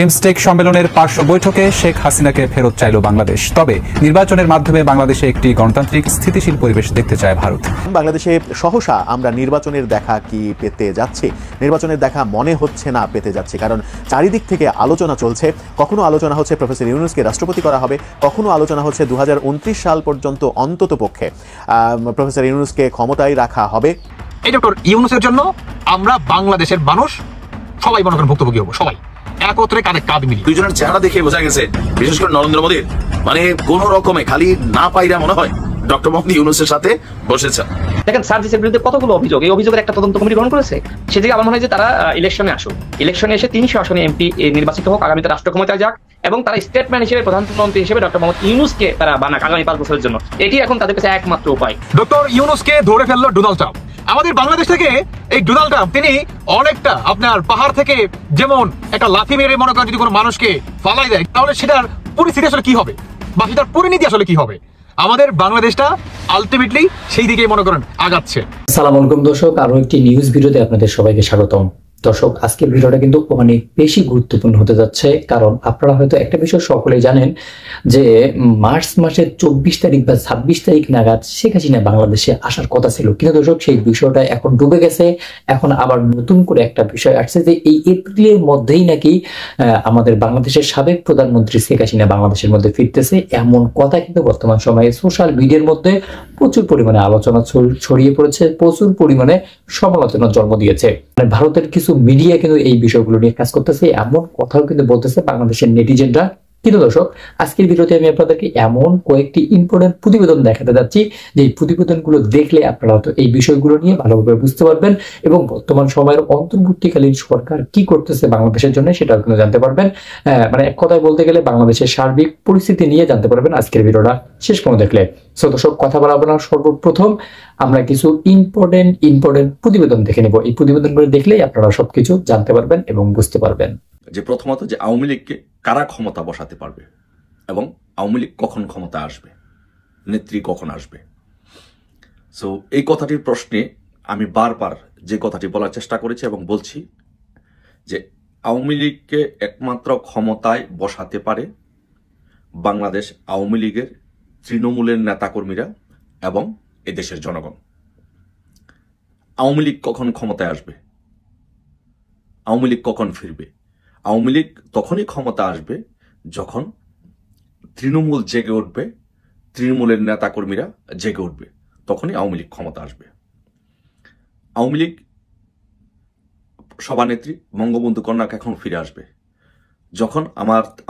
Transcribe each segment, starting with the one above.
বিমস্টেক সম্মেলনের পার্শ্ব বৈঠকে শেখ হাসিনাকে ফেরত চাইল বাংলাদেশ। তবে নির্বাচনের মাধ্যমে বাংলাদেশে একটি গণতান্ত্রিক স্থিতিশীল পরিবেশ দেখতে চায় ভারত। বাংলাদেশে সহসা আমরা নির্বাচনের দেখা কি পেতে যাচ্ছি? নির্বাচনের দেখা মনে হচ্ছে না পেতে যাচ্ছি, কারণ চারিদিক থেকে আলোচনা চলছে। কখনো আলোচনা হচ্ছে প্রফেসর ইউনূসকে রাষ্ট্রপতি করা হবে, কখনো আলোচনা হচ্ছে 2029 সাল পর্যন্ত অন্তত পক্ষে প্রফেসর ইউনূসকে ক্ষমতায় রাখা হবে। এই ডক্টর ইউনূসের জন্য আমরা বাংলাদেশের মানুষ সবাই মনে করেন ভুক্তভোগী হবো, সবাই একত্রে কাঁধে কাঁধ মিলিয়ে। দুইজনের চেহারা দেখে বোঝা গেছে, বিশেষ করে নরেন্দ্র মোদীর মানে কোন রকমে খালি না পাইরা মনে হয় ডক্টর মোহাম্মদ ইউনূসের সাথে বসেছেন। দেখেন সার্জিসের বিরুদ্ধে কতগুলো অভিযোগ, এই অভিযোগের একটা তদন্ত কমিটি গ্রহণ করেছে। সেদিকে আমার মনে হয় যে তারা ইলেকশনে আসুক, ইলেকশনে এসে 300 আসনে এমপি নির্বাচিত হোক, আগামীতে রাষ্ট্র ক্ষমতায় যাক, এবং তারা স্টেটম্যান হিসেবে প্রধানমন্ত্রী হিসেবে ডক্টর মোহাম্মদ ইউনূসকে তারা বানাক আগামী 5 বছরের জন্য। এটি এখন তাদের কাছে একমাত্র উপায়। ডক্টর ইউনূসকে ধরে ফেললো ডোনাল্ড ট্রাম্প। আমাদের বাংলাদেশ থেকে এই ডোনাল্ড ট্রাম্প তিনি অনেকটা আপনার পাহাড় থেকে যেমন একটা লাথি মেরে মনে করেন যদি কোনো মানুষকে ফালাই দেয়, তাহলে সেটার পরিস্থিতি আসলে কি হবে বা সেটার পরিণতি আসলে কি হবে? আমাদের বাংলাদেশটা আলটিমেটলি সেই দিকেই মনে করেন আগাচ্ছে। আসসালামু আলাইকুম দর্শক, আরো একটি নিউজ ভিডিওতে আপনাদের সবাইকে স্বাগতম। দর্শক, আজকের ভিডিওটা কিন্তু অনেক বেশি গুরুত্বপূর্ণ হতে যাচ্ছে, কারণ আপনারা হয়তো একটা বিষয় সকলেই জানেন যে মার্চ মাসের 24 তারিখ বা 26 তারিখ নাগাদ শেখ হাসিনা বাংলাদেশে আসার কথা ছিল, কিন্তু দর্শক সেই বিষয়টা এখন ডুবে গেছে। এখন আবার নতুন করে একটা বিষয় আসছে যে এই এপ্রিলের মধ্যেই নাকি আমাদের বাংলাদেশের সাবেক প্রধানমন্ত্রী শেখ হাসিনা বাংলাদেশের মধ্যে ফিরতেছে, এমন কথা কিন্তু বর্তমান সময়ে সোশ্যাল মিডিয়ার মধ্যে প্রচুর পরিমাণে আলোচনা ছড়িয়ে পড়েছে, প্রচুর পরিমাণে সমালোচনার জন্ম দিয়েছে। ভারতের কিছু মিডিয়া কিন্তু এই বিষয়গুলো নিয়ে কাজ করতেছে, এমন কথাও কিন্তু বলতেছে বাংলাদেশের নেটিজেনরা। কিন্তু দর্শক, আজকের ভিডিওতে আমি আপনাদেরকে এমন কয়েকটি ইম্পর্টেন্ট প্রতিবেদন দেখাতে যাচ্ছি যে প্রতিবেদনগুলো দেখলে আপনারা হয়তো এই বিষয়গুলো নিয়ে ভালোভাবে বুঝতে পারবেন এবং বর্তমান সময়ের অন্তর্বর্তীকালীন সরকার কি করতেছে বাংলাদেশের জন্য সেটাও কিন্তু জানতে পারবেন। মানে এক কথায় বলতে গেলে বাংলাদেশের সার্বিক পরিস্থিতি নিয়ে জানতে পারবেন আজকের ভিডিওটা শেষ পর্যন্ত দেখলে। সো দর্শক, কথা বলাবো না, সর্বপ্রথম আমরা কিছু ইম্পর্টেন্ট প্রতিবেদন দেখে নেব। এই প্রতিবেদনগুলো দেখলেই আপনারা সবকিছু জানতে পারবেন এবং বুঝতে পারবেন। যে প্রথমত যে আওয়ামী লীগকে কারা ক্ষমতা বসাতে পারবে এবং আওয়ামী লীগ কখন ক্ষমতা আসবে, নেত্রী কখন আসবে। সো এই কথাটির প্রশ্নে আমি বারবার যে কথাটি বলার চেষ্টা করেছি এবং বলছি যে আওয়ামী লীগকে একমাত্র ক্ষমতায় বসাতে পারে বাংলাদেশ আওয়ামী লীগের তৃণমূলের নেতাকর্মীরা এবং এদেশের জনগণ। আওয়ামী লীগ কখন ক্ষমতায় আসবে, আওয়ামী লীগ কখন ফিরবে? আওয়ামী লীগ তখনই ক্ষমতা আসবে যখন তৃণমূল জেগে উঠবে, তৃণমূলের নেতাকর্মীরা জেগে উঠবে, তখনই আওয়ামী লীগ ক্ষমতা আসবে। আওয়ামী লীগ সভানেত্রী বঙ্গবন্ধু কন্যা এখন ফিরে আসবে যখন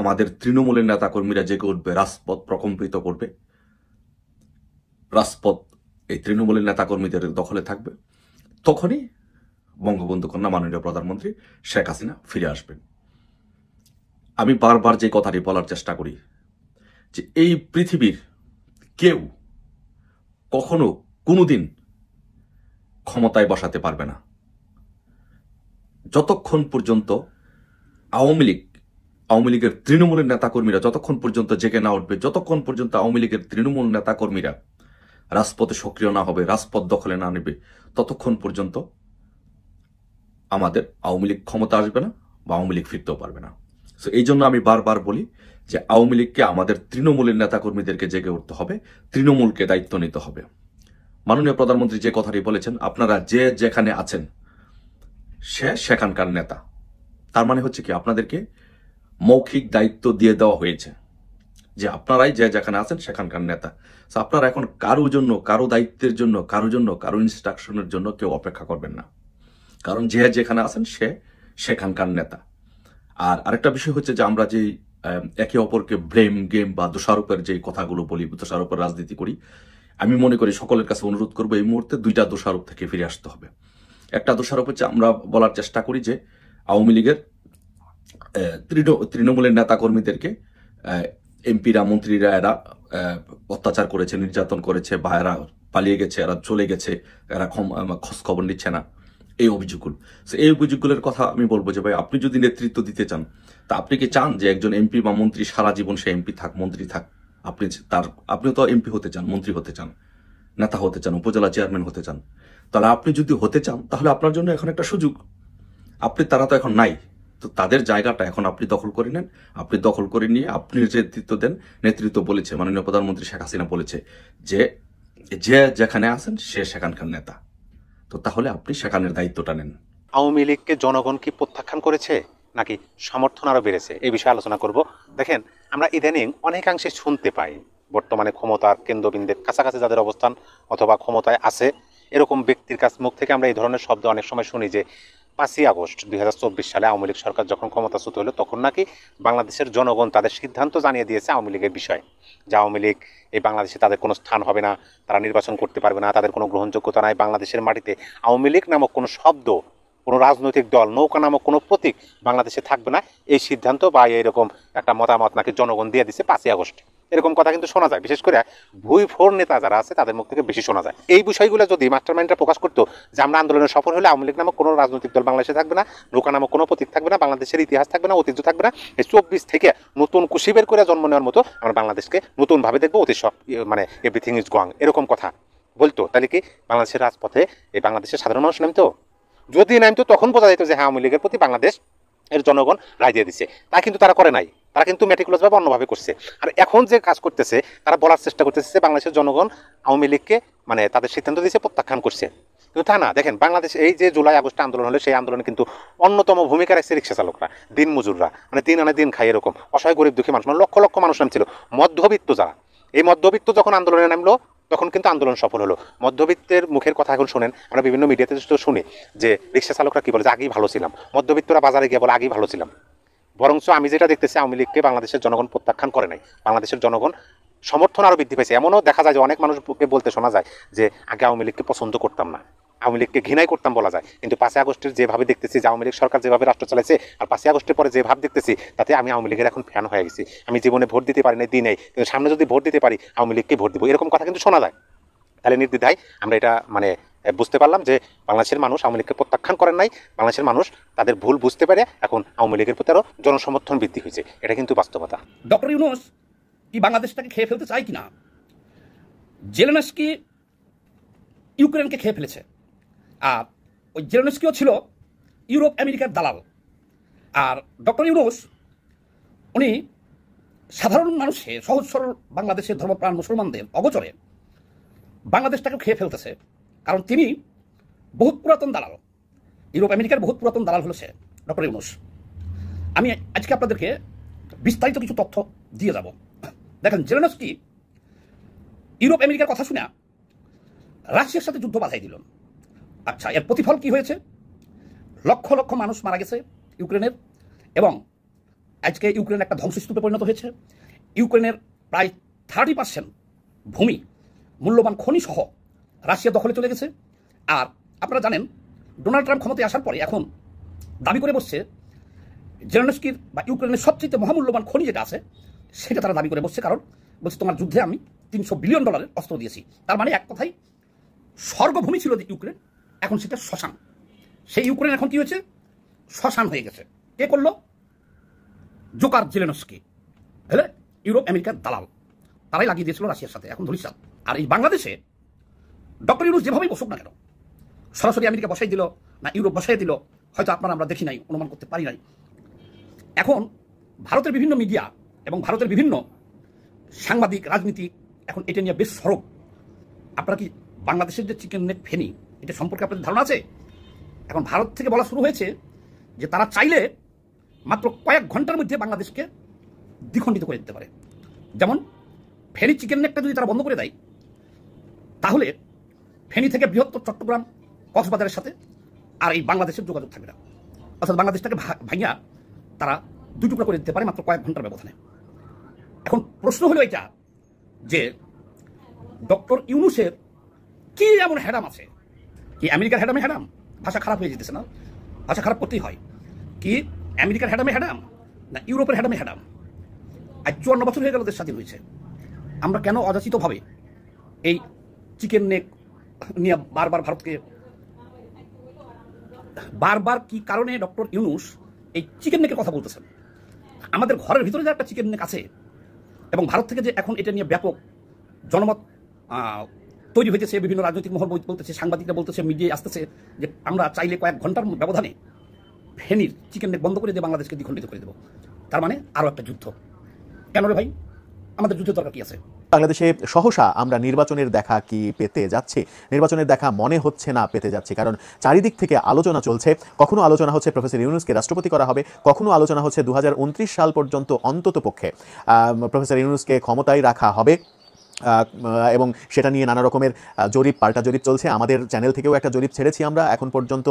আমাদের তৃণমূলের নেতাকর্মীরা জেগে উঠবে, রাজপথ প্রকম্পিত করবে, রাজপথ এই তৃণমূলের নেতাকর্মীদের দখলে থাকবে, তখনই বঙ্গবন্ধু কন্যা মাননীয় প্রধানমন্ত্রী শেখ হাসিনা ফিরে আসবেন। আমি বারবার যে কথাটি বলার চেষ্টা করি যে এই পৃথিবীর কেউ কখনো কোনোদিন ক্ষমতায় বসাতে পারবে না যতক্ষণ পর্যন্ত আওয়ামী লীগের তৃণমূলের নেতাকর্মীরা যতক্ষণ পর্যন্ত জেগে না উঠবে, যতক্ষণ পর্যন্ত আওয়ামী লীগের তৃণমূল নেতাকর্মীরা রাজপথে সক্রিয় না হবে, রাজপথ দখলে না নেবে, ততক্ষণ পর্যন্ত আমাদের আওয়ামী লীগ ক্ষমতা আসবে না বা আওয়ামী লীগ ফিরতেও পারবে না। সো এই জন্য আমি বারবার বলি যে আওয়ামী লীগকে আমাদের তৃণমূলের নেতাকর্মীদেরকে জেগে উঠতে হবে, তৃণমূলকে দায়িত্ব নিতে হবে। মাননীয় প্রধানমন্ত্রী যে কথাটি বলেছেন, আপনারা যে যেখানে আছেন সে সেখানকার নেতা, তার মানে হচ্ছে কি আপনাদেরকে মৌখিক দায়িত্ব দিয়ে দেওয়া হয়েছে যে আপনারাই যে যেখানে আছেন সেখানকার নেতা। সো আপনারা এখন কারো জন্য, কারো দায়িত্বের জন্য, কারো ইনস্ট্রাকশনের জন্য কেউ অপেক্ষা করবেন না, কারণ যে যেখানে আছেন সে সেখানকার নেতা। আর আরেকটা বিষয় হচ্ছে যে আমরা যে একে অপরকে ব্লেম গেম বা দোষারোপের যে কথাগুলো বলি, দোষারোপের রাজনীতি করি, আমি মনে করি সকলের কাছে অনুরোধ করবো এই মুহূর্তে দুইটা দোষারোপ থেকে ফিরে আসতে হবে। একটা দোষারোপ হচ্ছে আমরা বলার চেষ্টা করি যে আওয়ামী লীগের তৃণমূলের নেতাকর্মীদেরকে এমপিরা, মন্ত্রীরা এরা অত্যাচার করেছে, নির্যাতন করেছে, বা এরা পালিয়ে গেছে, এরা চলে গেছে, এরা খোঁজ খবর নিচ্ছে না, এই অভিযোগগুলো। এই অভিযোগগুলোর কথা আমি বলবো যে ভাই, আপনি যদি নেতৃত্ব দিতে চান তা আপনি কি চান যে একজন এমপি বা মন্ত্রী সারা জীবন সে এমপি থাক, মন্ত্রী থাক? আপনিও তো এমপি হতে চান, মন্ত্রী হতে চান, নেতা হতে চান, উপজেলা চেয়ারম্যান হতে চান। তাহলে আপনি যদি হতে চান তাহলে আপনার জন্য এখন একটা সুযোগ। তারা তো এখন নাই, তো তাদের জায়গাটা এখন আপনি দখল করে নেন, আপনি দখল করে নিয়ে আপনি নেতৃত্ব দেন। নেতৃত্ব বলেছে, মাননীয় প্রধানমন্ত্রী শেখ হাসিনা বলেছে যে যে যেখানে আছেন সে সেখানকার নেতা, তো তাহলে আপনি সেখানের দায়িত্বটা নেন। আওয়ামী লীগকে জনগণ কি প্রত্যাখ্যান করেছে নাকি সমর্থন আরো বেড়েছে, এই বিষয়ে আলোচনা করব। দেখেন, আমরা ইদানিং অনেকাংশে শুনতে পাই বর্তমানে ক্ষমতার কেন্দ্রবিন্দুর কাছাকাছি যাদের অবস্থান অথবা ক্ষমতায় আছে এরকম ব্যক্তির কাছ মুখ থেকে আমরা এই ধরনের শব্দ অনেক সময় শুনি যে 5ই আগস্ট 2024 সালে আওয়ামী লীগ সরকার যখন ক্ষমতাচ্যুত হলো তখন নাকি বাংলাদেশের জনগণ তাদের সিদ্ধান্ত জানিয়ে দিয়েছে আওয়ামী লীগের বিষয়ে, যে আওয়ামী লীগ এই বাংলাদেশে তাদের কোনো স্থান হবে না, তারা নির্বাচন করতে পারবে না, তাদের কোনো গ্রহণযোগ্যতা নাই, বাংলাদেশের মাটিতে আওয়ামী লীগ নামক কোনো শব্দ, কোনো রাজনৈতিক দল, নৌকা নামক কোনো প্রতীক বাংলাদেশে থাকবে না, এই সিদ্ধান্ত বা এরকম একটা মতামত নাকি জনগণ দিয়ে দিচ্ছে 5ই আগস্ট। এরকম কথা কিন্তু শোনা যায়, বিশেষ করে ভুই ফোর নেতা যারা আছে তাদের মুখ থেকে বেশি শোনা যায়। এই বিষয়গুলো যদি মাস্টারমাইন্ডরা প্রকাশ করতো যে আমরা আন্দোলনে সফল হলে আওয়ামী লীগ নামক কোনো রাজনৈতিক দল বাংলাদেশে থাকবে না, নৌকা নামক কোনো প্রতীক থাকবে না, বাংলাদেশের ইতিহাস থাকবে না, ঐতিহ্য থাকবে না, এই 24 থেকে নতুন কুশি বের করে জন্ম নেওয়ার মতো আমরা বাংলাদেশকে নতুনভাবে দেখবো, অতি সব মানে এভরিথিং ইজ গোয়িং এরকম কথা বলতো, তাহলে কি বাংলাদেশের রাজপথে এই বাংলাদেশের সাধারণ মানুষ নামতো? যদি নামতো তখন বোঝা যেত যে হ্যাঁ আওয়ামী লীগের প্রতি বাংলাদেশ এর জনগণ রায় দিয়ে দিচ্ছে। তা কিন্তু তারা করে নাই, তারা কিন্তু মেটিকুলাসভাবে অন্যভাবে করছে। আর এখন যে কাজ করতেছে তারা বলার চেষ্টা করতেছে যে বাংলাদেশের জনগণ আওয়ামী লীগকে মানে তাদের সিদ্ধান্ত দিয়েছে, প্রত্যাখ্যান করছে, কিন্তু তা না। দেখেন, বাংলাদেশ এই যে জুলাই আগস্ট আন্দোলন হলো সেই আন্দোলনে কিন্তু অন্যতম ভূমিকা রাখছে রিক্সা চালকরা, দিন মজুররা, মানে দিন আনে দিন খাই এরকম অসহায় গরিব দুঃখী মানুষ, মানে লক্ষ লক্ষ মানুষ নামছিল, মধ্যবিত্ত যারা, এই মধ্যবিত্ত যখন আন্দোলনে নামলো তখন কিন্তু আন্দোলন সফল হলো। মধ্যবিত্তের মুখের কথা এখন শোনেন, আমরা বিভিন্ন মিডিয়াতে শুনি যে রিক্সা চালকরা কি বলে যে আগেই ভালো ছিলাম, মধ্যবিত্তরা বাজারে গিয়ে বলে আগেই ভালো ছিলাম। বরঞ্চ আমি যেটা দেখতেছি আওয়ামী লীগকে বাংলাদেশের জনগণ প্রত্যাখ্যান করে নাই, বাংলাদেশের জনগণ সমর্থন আরও বৃদ্ধি পেয়েছে। এমনও দেখা যায় যে অনেক মানুষকে বলতে শোনা যায় যে আগে আওয়ামী লীগকে পছন্দ করতাম না, আওয়ামী লীগকে ঘৃণাই করতাম বলা যায়, কিন্তু 5ই আগস্টের যেভাবে দেখতেছি যে আওয়ামী লীগ সরকার যেভাবে রাষ্ট্র চালাইছে আর 5ই আগস্টের পরে যে ভাব দেখতেছি তাতে আমি আওয়ামী লীগের এখন ফ্যান হয়ে গেছি। আমি জীবনে ভোট দিতে পারি না, দিই নাই, কিন্তু সামনে যদি ভোট দিতে পারি আওয়ামী লীগকে ভোট দিব, এরকম কথা কিন্তু শোনা যায়। তাহলে নির্দ্বিধায় আমরা এটা মানে বুঝতে পারলাম যে বাংলাদেশের মানুষ আওয়ামী লীগকে প্রত্যাখ্যান করেন নাই, বাংলাদেশের মানুষ তাদের ভুল বুঝতে পারে এখন আওয়ামী লীগের প্রতি আরও জনসমর্থন বৃদ্ধি হয়েছে, এটা কিন্তু বাস্তবতা। ডক্টর ইউনূস কি বাংলাদেশটাকে খেয়ে ফেলতে চায় কিনা? জেলেনস্কি ইউক্রেনকে খেয়ে ফেলেছে, আর ওই জেলেনস্কিও ছিল ইউরোপ আমেরিকার দালাল। আর ডক্টর ইউনূস উনি সাধারণ মানুষের সহজ সরল বাংলাদেশের ধর্মপ্রাণ মুসলমানদের অগোচরে বাংলাদেশটাকে খেয়ে ফেলতেছে, কারণ তিনি বহুত পুরাতন দালাল, ইউরোপ আমেরিকার বহুত পুরাতন দালাল হলো সে ডক্টর ইউনূস। আমি আজকে আপনাদেরকে বিস্তারিত কিছু তথ্য দিয়ে যাব। দেখেন, জেলেনস্কি ইউরোপ আমেরিকার কথা শুনে রাশিয়ার সাথে যুদ্ধ বাধাই দিল। আচ্ছা, এর প্রতিফল কি হয়েছে? লক্ষ লক্ষ মানুষ মারা গেছে ইউক্রেনের, এবং আজকে ইউক্রেন একটা ধ্বংসস্তূপে পরিণত হয়েছে। ইউক্রেনের প্রায় 30% ভূমি, মূল্যবান খনি সহ রাশিয়া দখলে চলে গেছে। আর আপনারা জানেন, ডোনাল্ড ট্রাম্প ক্ষমতায় আসার পরে এখন দাবি করে বসছে জেলেনস্কির বা ইউক্রেনের সবচেয়ে মহামূল্যবান খনি যেটা আছে সেটা তারা দাবি করে বসছে, কারণ বলছে তোমার যুদ্ধে আমি $300 বিলিয়ন অস্ত্র দিয়েছি। তার মানে এক কথাই স্বর্গভূমি ছিল যে ইউক্রেন, এখন সেটা শ্মশান। সেই ইউক্রেন এখন কি হয়েছে? শ্মশান হয়ে গেছে। কে করলো? জোকার জেলেনস্কি, হলে ইউরোপ আমেরিকার দালাল, তারাই লাগিয়ে দিয়েছিল রাশিয়ার সাথে, এখন ধরিসাল। আর এই বাংলাদেশে ডক্টর ইউনূস যেভাবেই বসুক না কেন, সরাসরি আমেরিকা বসাই দিল না ইউরোপ বসাই দিল, হয়তো আপনারা আমরা দেখি নাই, অনুমান করতে পারি নাই। এখন ভারতের বিভিন্ন মিডিয়া এবং ভারতের বিভিন্ন সাংবাদিক, রাজনীতিক এখন এটা নিয়ে বেশ সরব। আপনারা কি বাংলাদেশের যে চিকেন নেক ফেনি, এটা সম্পর্কে আপনাদের ধারণা আছে? এখন ভারত থেকে বলা শুরু হয়েছে যে তারা চাইলে মাত্র কয়েক ঘন্টার মধ্যে বাংলাদেশকে দ্বিখণ্ডিত করে দিতে পারে। যেমন ফেনি চিকেন নেকটা যদি তারা বন্ধ করে দেয়, তাহলে ফেনি থেকে বৃহত্তর চট্টগ্রাম, কক্সবাজারের সাথে আর এই বাংলাদেশের যোগাযোগ থাকবে না। অর্থাৎ বাংলাদেশটাকে ভাঙিয়া তারা দুই টুকরা করে দিতে পারে মাত্র কয়েক ঘন্টার ব্যবধানে। এখন প্রশ্ন হলো এটা যে ডক্টর ইউনূসের কি এমন হ্যাডাম আছে? কি আমেরিকার হ্যাডামে হ্যাডাম? ভাষা খারাপ হয়ে যেতেছে না? ভাষা খারাপ করতেই হয়। কি আমেরিকার হ্যাডামে হ্যাডাম না ইউরোপের হ্যাডামে হ্যাডাম? আজ 54 বছর হয়ে গেল দেশ স্বাধীন হয়েছে, আমরা কেন অযাচিতভাবে এই চিকেন নেক নিয়ে বারবার ভারতকে বারবার কি কারণে ডক্টর ইউনূস এই চিকেন নেকের কথা বলতেছেন? আমাদের ঘরের ভিতরে যে একটা চিকেন নেক আছে, এবং ভারত থেকে যে এখন এটা নিয়ে ব্যাপক জনমত তৈরি হয়েছে, বিভিন্ন রাজনৈতিক মহল বলতেছে, সাংবাদিকরা বলতেছে, মিডিয়ায় আসতেছে যে আমরা চাইলে কয়েক ঘন্টার ব্যবধানে ফেনীর চিকেন নেক বন্ধ করে দিয়ে বাংলাদেশকে দ্বিখণ্ডিত করে দেবো। তার মানে আরও একটা যুদ্ধ। কেন রে ভাই, আমাদের যুদ্ধের দরকার কি আছে? বাংলাদেশে সহসা আমরা নির্বাচনের দেখা কি পেতে যাচ্ছি? নির্বাচনের দেখা মনে হচ্ছে না পেতে যাচ্ছি, কারণ চারিদিক থেকে আলোচনা চলছে। কখনো আলোচনা হচ্ছে প্রফেসর ইউনূসকে রাষ্ট্রপতি করা হবে, কখনো আলোচনা হচ্ছে 2029 সাল পর্যন্ত অন্তত পক্ষে প্রফেসর ইউনূসকে ক্ষমতায় রাখা হবে, এবং সেটা নিয়ে নানা রকমের জরিপ, পাল্টা জরিপ চলছে। আমাদের চ্যানেল থেকেও একটা জরিপ ছেড়েছি আমরা, এখন পর্যন্ত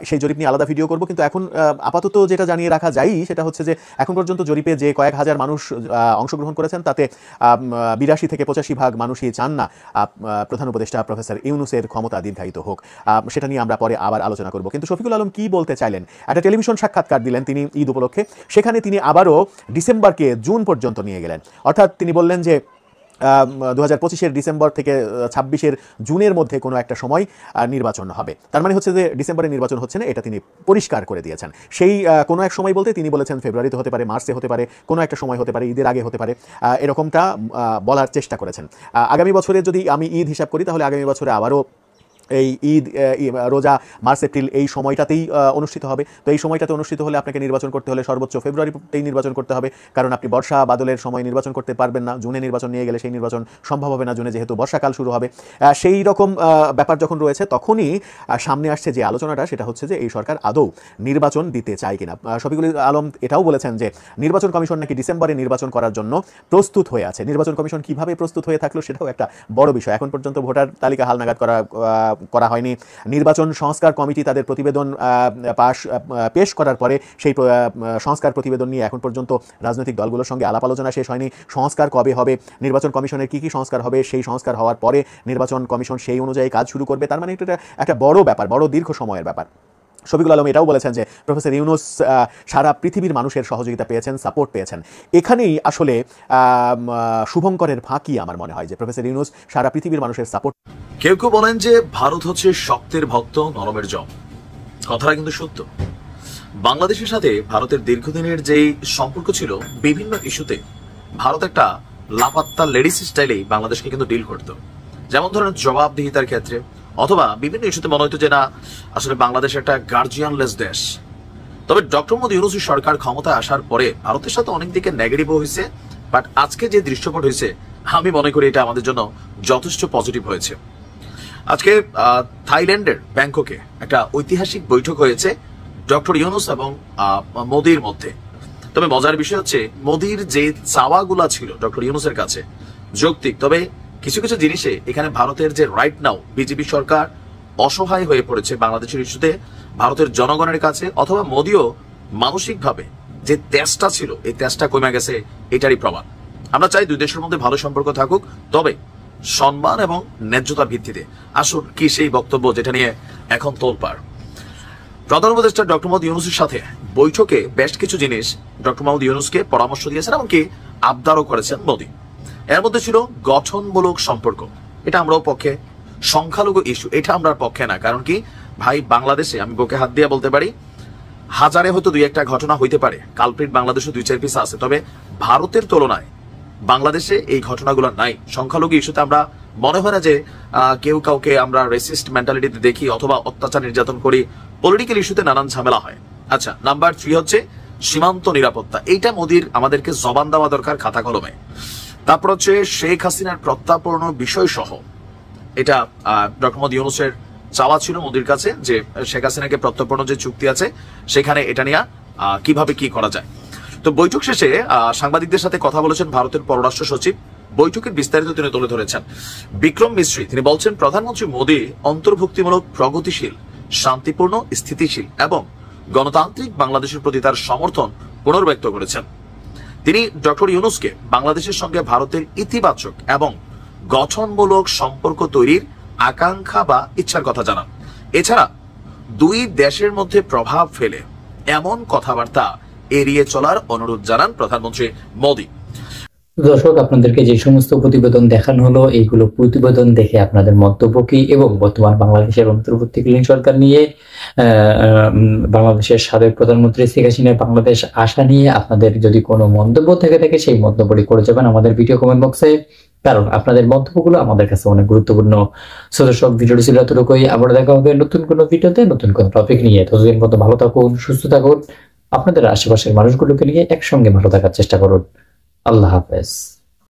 সেই জরিপ নিয়ে আলাদা ভিডিও করব। কিন্তু এখন আপাতত যেটা জানিয়ে রাখা যায় সেটা হচ্ছে যে এখন পর্যন্ত জরিপে যে কয়েক হাজার মানুষ অংশগ্রহণ করেছেন তাতে 82 থেকে 85% মানুষই চান না প্রধান উপদেষ্টা প্রফেসর ইউনূসের ক্ষমতা দীর্ঘায়িত হোক। সেটা নিয়ে আমরা পরে আবার আলোচনা করব। কিন্তু শফিকুল আলম কি বলতে চাইলেন, একটা টেলিভিশন সাক্ষাৎকার দিলেন তিনি ঈদ উপলক্ষে। সেখানে তিনি আবারও ডিসেম্বরকে জুন পর্যন্ত নিয়ে গেলেন। অর্থাৎ তিনি বললেন যে 2025-এর ডিসেম্বর থেকে 26-এর জুনের মধ্যে কোনো একটা সময় নির্বাচন হবে। তার মানে হচ্ছে যে ডিসেম্বরে নির্বাচন হচ্ছে না, এটা তিনি পরিষ্কার করে দিয়েছেন। সেই কোনো এক সময় বলতে তিনি বলেছেন ফেব্রুয়ারিতে হতে পারে, মার্চে হতে পারে, কোনো একটা সময় হতে পারে, ঈদের আগে হতে পারে, এরকমটা বলার চেষ্টা করেছেন। আগামী বছরে যদি আমি ঈদ হিসাব করি তাহলে আগামী বছরে আবারও এই ঈদ, রোজা, মার্চ এপ্রিল এই সময়টাতেই অনুষ্ঠিত হবে। তো এই সময়টাতে অনুষ্ঠিত হলে আপনাকে নির্বাচন করতে হলে সর্বোচ্চ ফেব্রুয়ারিতেই নির্বাচন করতে হবে, কারণ আপনি বর্ষা বাদলের সময় নির্বাচন করতে পারবেন না। জুনে নির্বাচন নিয়ে গেলে সেই নির্বাচন সম্ভব হবে না, জুনে যেহেতু বর্ষাকাল শুরু হবে। সেই রকম ব্যাপার যখন রয়েছে তখনই সামনে আসছে যে আলোচনাটা, সেটা হচ্ছে যে এই সরকার আদৌ নির্বাচন দিতে চায় কিনা। শফিকুল আলম এটাও বলেছেন যে নির্বাচন কমিশন নাকি ডিসেম্বরে নির্বাচন করার জন্য প্রস্তুত হয়ে আছে। নির্বাচন কমিশন কিভাবে প্রস্তুত হয়ে থাকলো সেটাও একটা বড় বিষয়। এখন পর্যন্ত ভোটার তালিকা হালনাগাদ করা হয়নি। নির্বাচন সংস্কার কমিটি তাদের প্রতিবেদন পেশ করার পরে সেই সংস্কার প্রতিবেদন নিয়ে এখন পর্যন্ত রাজনৈতিক দলগুলোর সঙ্গে আলাপ আলোচনা শেষ হয়নি। সংস্কার কবে হবে, নির্বাচন কমিশনের কি কি সংস্কার হবে, সেই সংস্কার হওয়ার পরে নির্বাচন কমিশন সেই অনুযায়ী কাজ শুরু করবে। তার মানে এটা একটা বড় ব্যাপার, বড় দীর্ঘ সময়ের ব্যাপার। শফিকুল আলম এটাও বলেছেন যে প্রফেসর ইউনূস সারা পৃথিবীর মানুষের সহযোগিতা পেয়েছেন, সাপোর্ট পেয়েছেন। এখানেই আসলে শুভঙ্করের ফাঁকি আমার মনে হয়, যে প্রফেসর ইউনূস সারা পৃথিবীর মানুষের সাপোর্ট। কেউ কেউ বলেন যে ভারত হচ্ছে শক্তের ভক্ত, নরমের জম। কথাটা কিন্তু সত্য। বাংলাদেশের সাথে ভারতের দীর্ঘদিনের যেই সম্পর্ক ছিল, বিভিন্ন ইস্যুতে ভারত একটা লাপাত্তা লেডিস স্টাইলেই বাংলাদেশকে কিন্তু ডিল করতো। যেমন ধরেন জবাবদিহিতার ক্ষেত্রে, অথবা বিভিন্ন ইস্যুতে মনে হতো যে না, আসলে বাংলাদেশ একটা গার্জিয়ানলেস দেশ। তবে ডক্টর মোহাম্মদ ইউনূসের সরকার ক্ষমতায় আসার পরে ভারতের সাথে অনেক দিকে নেগেটিভ হয়েছে, বাট আজকে যে দৃশ্যপট হয়েছে আমি মনে করি এটা আমাদের জন্য যথেষ্ট পজিটিভ হয়েছে। আজকে থাইল্যান্ডের ব্যাংককে একটা ঐতিহাসিক বৈঠক হয়েছে ডক্টর ইউনূস এবং মোদির মধ্যে। তবে মজার বিষয় হচ্ছে মোদির যে চাওয়াগুলা ছিল ডক্টর ইউনূসের কাছে যৌক্তিক, তবে কিছু কিছু জিনিসে এখানে ভারতের যে রাইট নাও বিজেপি সরকার অসহায় হয়ে পড়েছে বাংলাদেশের ইস্যুতে ভারতের জনগণের কাছে, অথবা মোদিও মানসিকভাবে যে তেজটা ছিল এই তেজটা কমে গেছে, এটারই প্রমাণ। আমরা চাই দুই দেশের মধ্যে ভালো সম্পর্ক থাকুক, তবে সম্মান এবং ন্যায্যতার ভিত্তিতে। আসুন কি সেই বক্তব্য যেটা নিয়ে এখন তোলপাড়। প্রধান উপদেষ্টা ডক্টর মোহাম্মদ ইউনূসের সাথে বৈঠকে বেশ কিছু জিনিস ডক্টর মোহাম্মদ ইউনূসকে পরামর্শ দিয়েছেন, এমনকি আবদারও করেছেন মোদি। এর মধ্যে ছিল গঠনমূলক সম্পর্ক, এটা আমরাও পক্ষে। সংখ্যালঘু ইস্যু, এটা আমরা পক্ষে না। কারণ কি ভাই, বাংলাদেশে আমি বুকে হাত দিয়ে বলতে পারি হাজারে হয়তো দুই একটা ঘটনা হইতে পারে, কালপ্রিট বাংলাদেশে 2-4 পিস আছে, তবে ভারতের তুলনায় বাংলাদেশে এই ঘটনাগুলো নাই। সংখ্যালঘু ইস্যুতে আমরা মনে হয় না যে কেউ কাউকে আমরা রেসিস্ট মেন্টালিটিতে দেখি অথবা অত্যাচার নির্যাতন করি। পলিটিক্যাল ইস্যুতে নানান ঝামেলা হয়। আচ্ছা, নাম্বার 3 হচ্ছে সীমান্ত নিরাপত্তা। এইটা মোদির আমাদেরকে জবান দেওয়া দরকার খাতা কলমে। তারপর হচ্ছে শেখ হাসিনার প্রত্যাপন বিষয় সহ, এটা ডক্টর মোহাম্মদ ইউনূসের চাওয়া ছিল মোদির কাছে যে শেখ হাসিনাকে প্রত্যাপন যে চুক্তি আছে সেখানে এটা নিয়ে কিভাবে কি করা যায়। তো বৈঠক শেষে সাংবাদিকদের সাথে কথা বলেছেন ভারতের পররাষ্ট্র সচিব। বৈঠকের বিস্তারিত তিনি তুলে ধরেছেন। বিক্রম মিশ্রি তিনি বলছেন প্রধানমন্ত্রী মোদি অন্তর্ভুক্তিমূলক, প্রগতিশীল, শান্তিপূর্ণ, স্থিতিশীল এবং গণতান্ত্রিক বাংলাদেশের প্রতি তার সমর্থন পুনর্ব্যক্ত করেছেন। তিনি ডক্টর ইউনূসকে বাংলাদেশের সঙ্গে ভারতের ইতিবাচক এবং গঠনমূলক সম্পর্ক তৈরির আকাঙ্ক্ষা বা ইচ্ছার কথা জানান। এছাড়া দুই দেশের মধ্যে প্রভাব ফেলে এমন কথাবার্তা এড়িয়ে চলার অনুরোধ জানান প্রধানমন্ত্রী মোদি। দর্শক, আপনাদেরকে যে সমস্ত প্রতিবেদন দেখানো হলো, এইগুলো প্রতিবেদন দেখে আপনাদের মন্তব্য কি, এবং বর্তমান বাংলাদেশের অন্তর্বর্তীকালীন সরকার নিয়ে বাংলাদেশের সাবেক প্রধানমন্ত্রী শেখ হাসিনার বাংলাদেশ আসা নিয়ে আপনাদের যদি কোনো মন্তব্য থেকে থাকে, সেই মন্তব্যটি করে যাবেন আমাদের ভিডিও কমেন্ট বক্সে, কারণ আপনাদের মন্তব্যগুলো আমাদের কাছে অনেক গুরুত্বপূর্ণ। সো দর্শক, ভিডিওটি ছিল এতটুকুই। আবার দেখা হবে নতুন কোনো ভিডিওতে নতুন কোনো টপিক নিয়ে। ততদিন পর্যন্ত ভালো থাকুন, সুস্থ থাকুন, আপনাদের আশেপাশের মানুষগুলোকে নিয়ে একসঙ্গে ভালো থাকার চেষ্টা করুন। আল্লাহ হাফেজ।